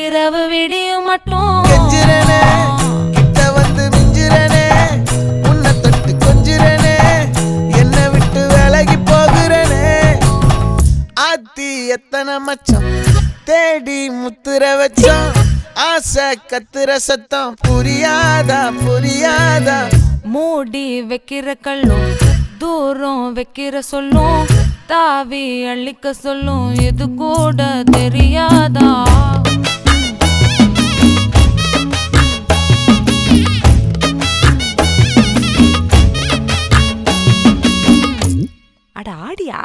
இரவு விடியும் மட்டும் கெஞ்சிரனே கிட்ட வந்து மிஞ்சிரனே உன்னை தொட்டு கொஞ்சிரனே என்னை விட்டு விலகி போகிறனே ஆத்தி எத்தனை மச்சம் தேடி முத்துற வச்சோம் ஆசை கத்துற சத்தம் புரியாதா புரியாதா மூடி வைக்கிற கல்லும் தூரம் வைக்கிற சொல்லும் தாவி அள்ளிக்க சொல்லும் இது கூட தெரியாதா அட ஆடியா